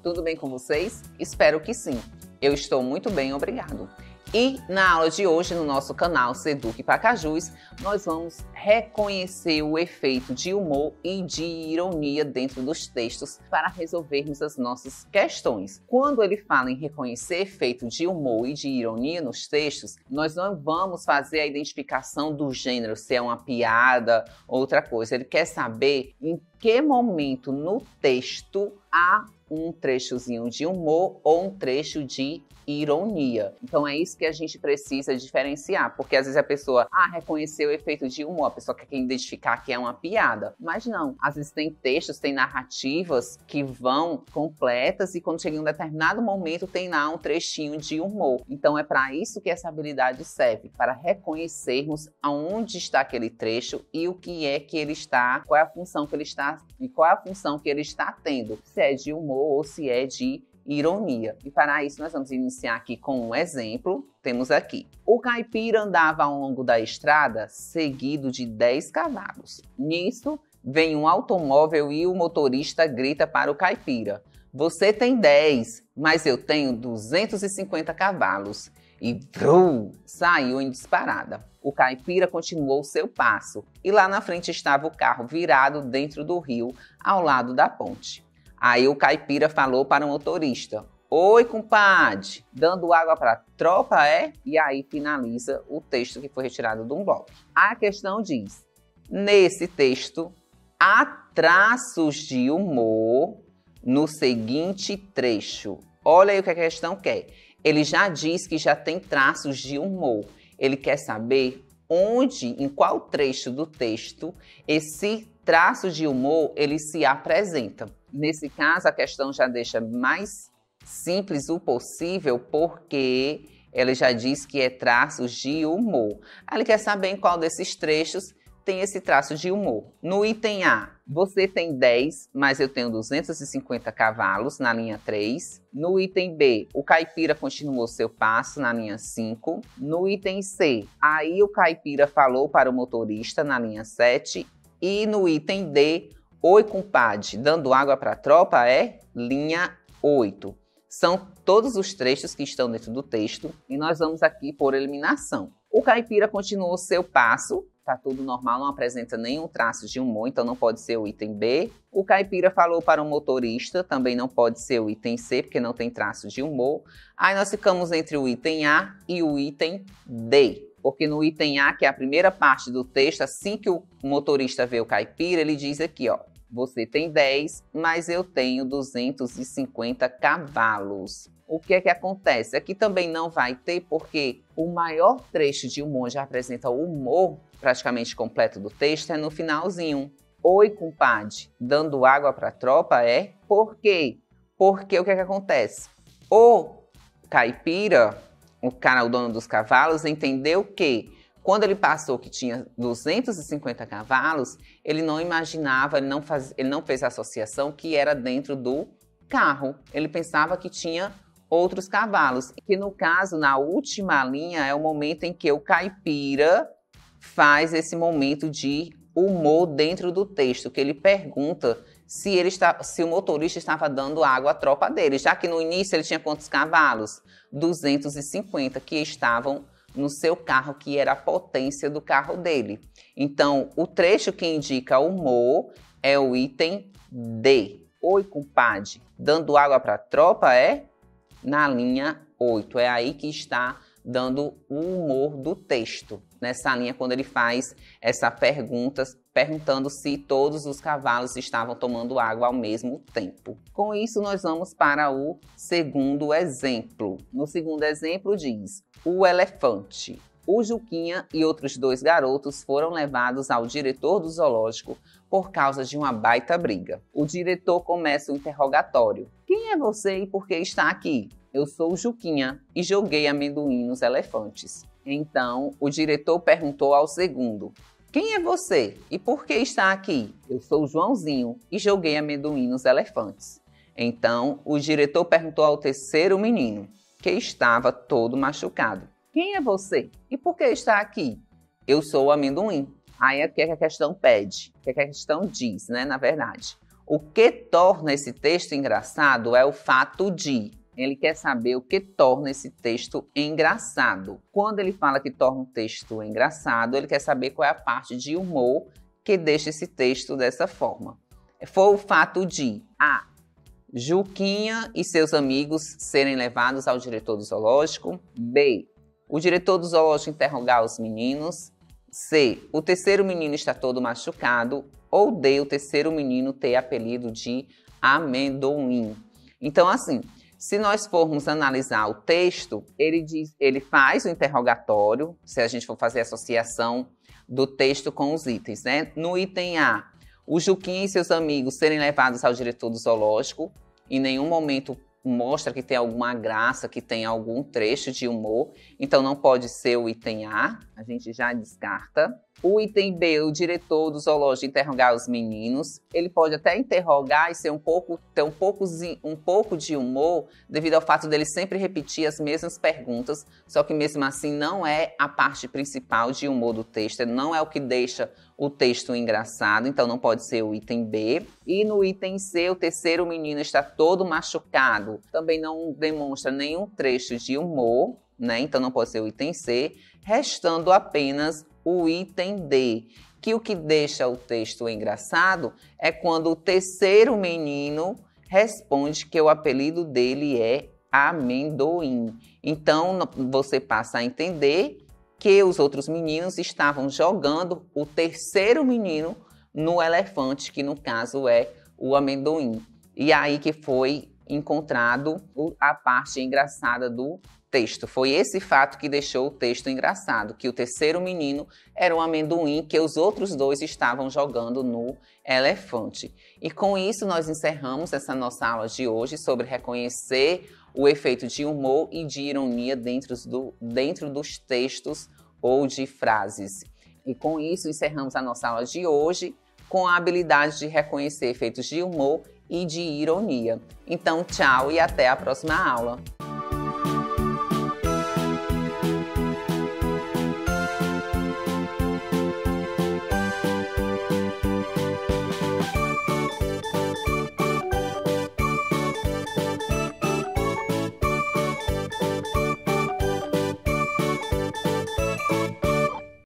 Tudo bem com vocês? Espero que sim. Eu estou muito bem, obrigado. E na aula de hoje, no nosso canal Seduc Pacajus, nós vamos reconhecer o efeito de humor e de ironia dentro dos textos para resolvermos as nossas questões. Quando ele fala em reconhecer efeito de humor e de ironia nos textos, nós não vamos fazer a identificação do gênero, se é uma piada ou outra coisa. Ele quer saber em que momento no texto há um trechozinho de humor ou um trecho de ironia. Então é isso que a gente precisa diferenciar, porque às vezes a pessoa reconheceu o efeito de humor, a pessoa quer identificar que é uma piada, mas não. Às vezes tem textos, tem narrativas que vão completas e quando chega em um determinado momento tem lá um trechinho de humor. Então é para isso que essa habilidade serve, para reconhecermos aonde está aquele trecho e o que é que ele está, qual é a função que ele está e qual é a função que ele está tendo, se é de humor ou se é de ironia. E para isso nós vamos iniciar aqui com um exemplo. Temos aqui: o caipira andava ao longo da estrada seguido de 10 cavalos. Nisso vem um automóvel e o motorista grita para o caipira: "Você tem 10, mas eu tenho 250 cavalos." E saiu em disparada. O caipira continuou seu passo e lá na frente estava o carro virado dentro do rio ao lado da ponte. Aí o caipira falou para o motorista: "Oi, compadre, dando água para a tropa, é?" E aí finaliza o texto que foi retirado de um bloco. A questão diz: nesse texto, há traços de humor no seguinte trecho. Olha aí o que a questão quer. Ele já diz que já tem traços de humor. Ele quer saber onde, em qual trecho do texto, esse traço de humor ele se apresenta. Nesse caso, a questão já deixa mais simples o possível, porque ele já diz que é traços de humor. Ele quer saber em qual desses trechos tem esse traço de humor. No item A, você tem 10, mas eu tenho 250 cavalos, na linha 3. No item B, o caipira continuou seu passo, na linha 5. No item C, aí o caipira falou para o motorista, na linha 7. E no item D, oi, compadre, dando água para a tropa, é? Linha 8. São todos os trechos que estão dentro do texto e nós vamos aqui por eliminação. O caipira continuou seu passo, tá tudo normal, não apresenta nenhum traço de humor, então não pode ser o item B. O caipira falou para o motorista, também não pode ser o item C, porque não tem traço de humor. Aí nós ficamos entre o item A e o item D. Porque no item A, que é a primeira parte do texto, assim que o motorista vê o caipira, ele diz aqui, ó: "Você tem 10, mas eu tenho 250 cavalos." O que é que acontece? Aqui também não vai ter, porque o maior trecho de humor já apresenta o humor praticamente completo do texto, é no finalzinho. "Oi, compadre, dando água para a tropa, é?" Por quê? Porque o que é que acontece? O caipira, o cara, o dono dos cavalos, entendeu que quando ele passou que tinha 250 cavalos, ele não imaginava, ele não fez a associação que era dentro do carro. Ele pensava que tinha outros cavalos. Que no caso, na última linha, é o momento em que o caipira faz esse momento de humor dentro do texto, que ele pergunta se o motorista estava dando água à tropa dele, já que no início ele tinha quantos cavalos? 250, que estavam no seu carro, que era a potência do carro dele. Então, o trecho que indica humor é o item D. "Oi, compadre, dando água para a tropa, é?" Na linha 8. É aí que está dando o humor do texto. Nessa linha, quando ele faz essa pergunta, perguntando se todos os cavalos estavam tomando água ao mesmo tempo. Com isso, nós vamos para o segundo exemplo. No segundo exemplo diz: o elefante. O Juquinha e outros 2 garotos foram levados ao diretor do zoológico por causa de uma baita briga. O diretor começa o interrogatório: "Quem é você e por que está aqui?" "Eu sou o Juquinha e joguei amendoim nos elefantes." Então, o diretor perguntou ao segundo: "Quem é você e por que está aqui?" "Eu sou o Joãozinho e joguei amendoim nos elefantes." Então, o diretor perguntou ao terceiro menino, que estava todo machucado: "Quem é você e por que está aqui?" "Eu sou o amendoim." Aí é o que a questão pede, o que a questão diz, né, na verdade. O que torna esse texto engraçado é o fato de. Ele quer saber o que torna esse texto engraçado. Quando ele fala que torna um texto engraçado, ele quer saber qual é a parte de humor que deixa esse texto dessa forma. Foi o fato de A. Juquinha e seus amigos serem levados ao diretor do zoológico. B. O diretor do zoológico interrogar os meninos. C. O terceiro menino está todo machucado. Ou D. O terceiro menino ter apelido de amendoim. Então, assim, se nós formos analisar o texto, ele faz o interrogatório, se a gente for fazer a associação do texto com os itens, né? No item A, o Juquinha e seus amigos serem levados ao diretor do zoológico, em nenhum momento mostra que tem alguma graça, que tem algum trecho de humor, então não pode ser o item A, a gente já descarta. O item B, o diretor do zoológico interrogar os meninos, ele pode até interrogar e ter um pouco de humor, devido ao fato dele sempre repetir as mesmas perguntas, só que mesmo assim não é a parte principal de humor do texto, não é o que deixa o texto engraçado, então não pode ser o item B. E no item C, o terceiro menino está todo machucado, também não demonstra nenhum trecho de humor, né? Então não pode ser o item C, restando apenas o item D, que o que deixa o texto engraçado é quando o terceiro menino responde que o apelido dele é amendoim. Então você passa a entender que os outros meninos estavam jogando o terceiro menino no elefante, que no caso é o amendoim. E aí que foi encontrado a parte engraçada do texto. Foi esse fato que deixou o texto engraçado, que o terceiro menino era um amendoim que os outros dois estavam jogando no elefante. E com isso nós encerramos essa nossa aula de hoje sobre reconhecer o efeito de humor e de ironia dentro dos textos ou de frases. E com isso encerramos a nossa aula de hoje com a habilidade de reconhecer efeitos de humor e de ironia. Então, tchau e até a próxima aula!